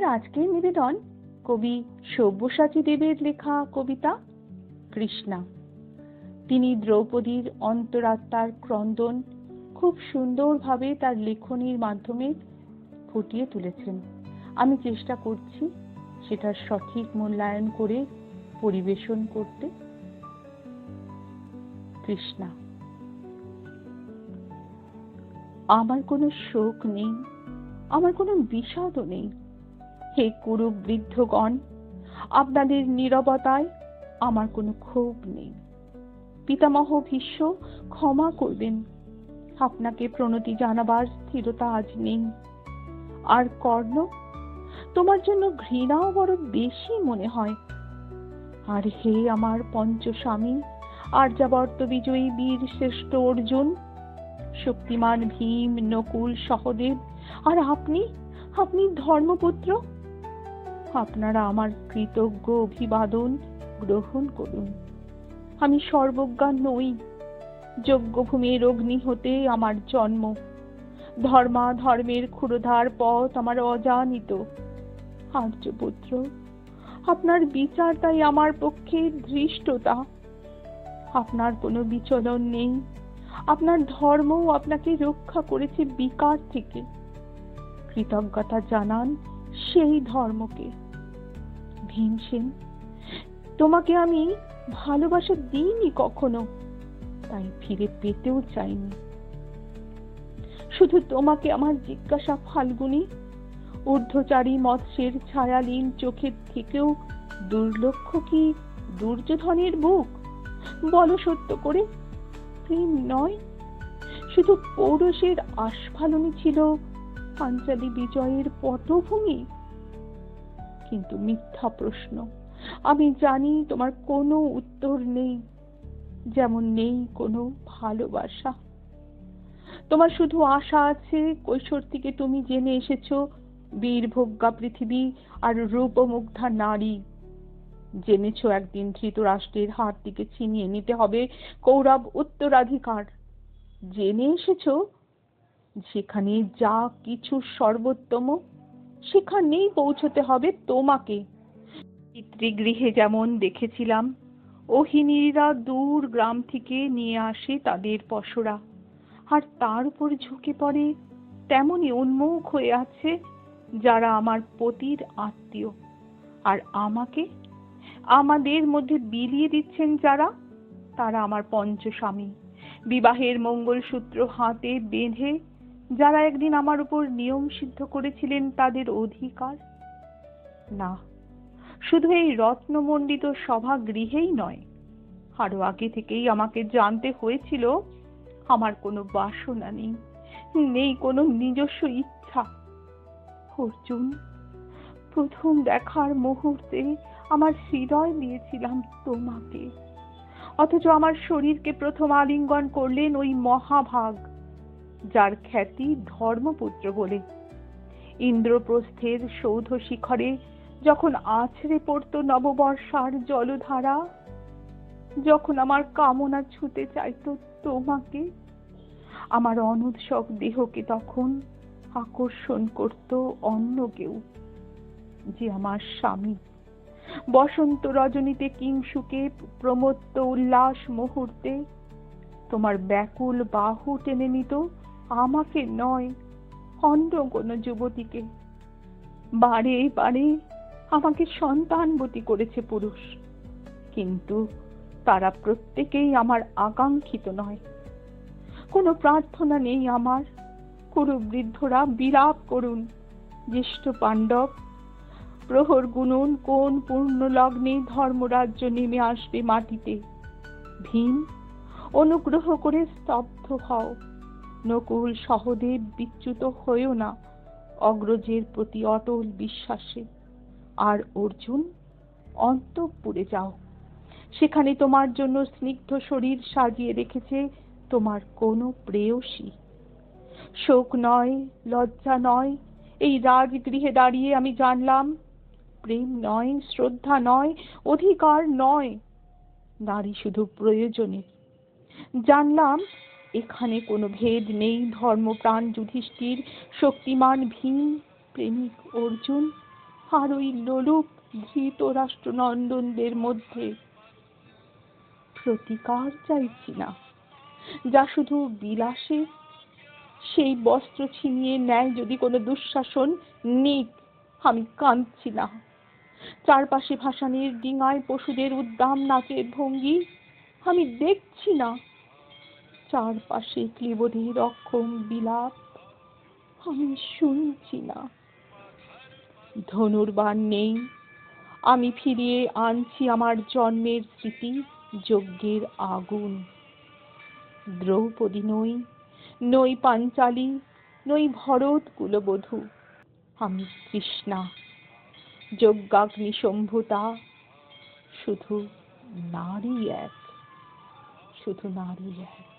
আজকের নিবেদন কবি সব্যসাচী দেবের লেখা কবিতা কৃষ্ণা। তিনি দ্রৌপদীর অন্তরাত্মার ক্রন্দন খুব সুন্দরভাবে তার লেখনীর মাধ্যমে ফুটিয়ে তুলেছেন। আমি চেষ্টা করছি সেটার সঠিক মূল্যায়ন করে পরিবেশন করতে। কৃষ্ণা। আমার কোনো শোক নেই, আমার কোনো বিষাদও নেই। হে কুরু বৃদ্ধগণ, আপনাদের নীরবতায় আমার কোনো ক্ষোভ নেই। পিতামহ ভীষ্ম, ক্ষমা করবেন, আপনাকে প্রণতি জানাবার স্থিরতা আজ নেই। আর কর্ণ, তোমার জন্য ঘৃণাও বড় বেশি মনে হয়। আর হে আমার পঞ্চস্বামী, আর্যাবর্ত বিজয়ী বীর শ্রেষ্ঠ অর্জুন, শক্তিমান ভীম, নকুল, সহদেব, আর আপনি ধর্মপুত্র, আপনারা আমার কৃতজ্ঞ অভিবাদন গ্রহণ করুন। আমি সর্বজ্ঞা নই, যজ্ঞভূমির অগ্নি হতে আমার জন্ম। ধর্মের ক্ষুরধার পথ আমার অজানিত। আর্যপুত্র, আপনার বিচার তাই আমার পক্ষে ধৃষ্টতা। আপনার কোনো বিচলন নেই, আপনার ধর্মও আপনাকে রক্ষা করেছে বিকার থেকে। কৃতজ্ঞতা জানান সেই ধর্মকে। ভীমসেন, তোমাকে আমি ভালোবাসা দিইনি কখনো, তাই ফিরে পেতেও চাইনি। শুধু তোমাকে আমার জিজ্ঞাসা ফাল্গুনী, ঊর্ধ্বচারী মৎস্যের ছায়ালীন চোখের থেকেও দুর্লক্ষ কি দুর্যোধনের বুক? বলো সত্য করে, প্রেম নয়, শুধু পৌরুষের আস্ফালনই ছিল পাঞ্চালী বিজয়ের পটভূমি? কিন্তু মিথ্যা প্রশ্ন, আমি জানি তোমার কোনো উত্তর নেই, যেমন নেই কোনো ভালোবাসা। তোমার শুধু আশা আছে কৈশোর থেকে তুমি জেনে এসেছো বীরভোগ্যা পৃথিবী আর রূপমুগ্ধা নারী। জেনেছো একদিন ধৃতরাষ্ট্রের হাত থেকে ছিনিয়ে নিতে হবে কৌরব উত্তরাধিকার। জেনে এসেছো যেখানে যা কিছু সর্বোত্তম সেখানেই পৌঁছতে হবে তোমাকে। পিতৃগৃহে যেমন দেখেছিলাম অহিনীরা দূর গ্রাম থেকে নিয়ে আসে তাদের পসরা, আর তার উপর ঝুঁকে পড়ে তেমনি উন্মুখ হয়ে আছে যারা আমার পতির আত্মীয়। আর আমাদের মধ্যে বিলিয়ে দিচ্ছেন যারা, তারা আমার পঞ্চস্বামী। বিবাহের মঙ্গলসূত্র হাতে বেঁধে যারা একদিন আমার উপর নিয়ম সিদ্ধ করেছিলেন তাদের অধিকার। না, শুধু এই রত্নমণ্ডিত সভাগৃহেই নয়, আরো আগে থেকেই আমাকে জানতে হয়েছিল আমার কোনো বাসনা নেই কোনো নিজস্ব ইচ্ছা। অর্জুন, প্রথম দেখার মুহূর্তে আমার হৃদয় দিয়েছিলাম তোমাকে, অথচ আমার শরীরকে প্রথম আলিঙ্গন করলেন ওই মহাভাগ, যার খ্যাতি ধর্মপুত্র বলে। ইন্দ্রপ্রস্থের সৌধ শিখরে যখন আছড়ে পড়তো নববর্ষার জলধারা, যখন আমার কামনা ছুঁতে চাইতো তোমাকে, আমার অনুৎসক দেহকে তখন আকর্ষণ করত অন্য কেউ, যে আমার স্বামী। বসন্ত রজনীতে কিংসুকে প্রমত্ত উল্লাস মুহূর্তে তোমার ব্যাকুল বাহু টেনে নিত আমাকে নয়, অন্য কোনো যুবতীকে। বারে বারে আমাকে সন্তানবতী করেছে পুরুষ, কিন্তু তারা প্রত্যেকেই আমার আকাঙ্ক্ষিত নয়। কোনো প্রার্থনা নেই আমার। কুরু বৃদ্ধরা বিলাপ করুন, জ্যেষ্ঠ পাণ্ডব প্রহর গুনুন কোন পূর্ণ লগ্নে ধর্মরাজ্য নেমে আসবে মাটিতে। ভীম, অনুগ্রহ করে স্তব্ধ হও। নকুল, সহদেব, বিচ্যুত হয়েও না অগ্রজের প্রতি অটল বিশ্বাসে। আর অর্জুন, অন্তঃপুরে যাও, সেখানে তোমার জন্য স্নিগ্ধ শরীর সাজিয়ে রেখেছে তোমার কোনো প্রেয়সী। শোক নয়, লজ্জা নয়, এই রাজগৃহে দাঁড়িয়ে আমি জানলাম প্রেম নয়, শ্রদ্ধা নয়, অধিকার নয়, নারী শুধু প্রয়োজনের। জানলাম এখানে কোনো ভেদ নেই ধর্মপ্রাণ যুধিষ্ঠির, শক্তিমান ভীম, প্রেমিক অর্জুন, আর ওই লোলুপ ধৃতরাষ্ট্রনন্দনদের মধ্যে। প্রতিকার চাইছি না, যা শুধু বিলাসে। সেই বস্ত্র ছিনিয়ে নেয় যদি কোনো দুঃশাসন, নিক, আমি কাঁদছি না। চারপাশে ভাসানির ডিঙায় পশুদের উদ্দাম নাচের ভঙ্গি, আমি দেখছি না। চারপাশে ক্লীবদের অক্ষম বিলাপ, আমি শুনছি না। ধনুর্বাণ নেই, আমি ফিরিয়ে আনছি আমার জন্মের স্মৃতি, যজ্ঞের আগুন। দ্রৌপদী নই, নই পাঞ্চালী, নই ভরত কুলবধূ, আমি তৃষ্ণা, যজ্ঞাগ্নি সম্ভুতা, শুধু নারী এক, শুধু নারী এক।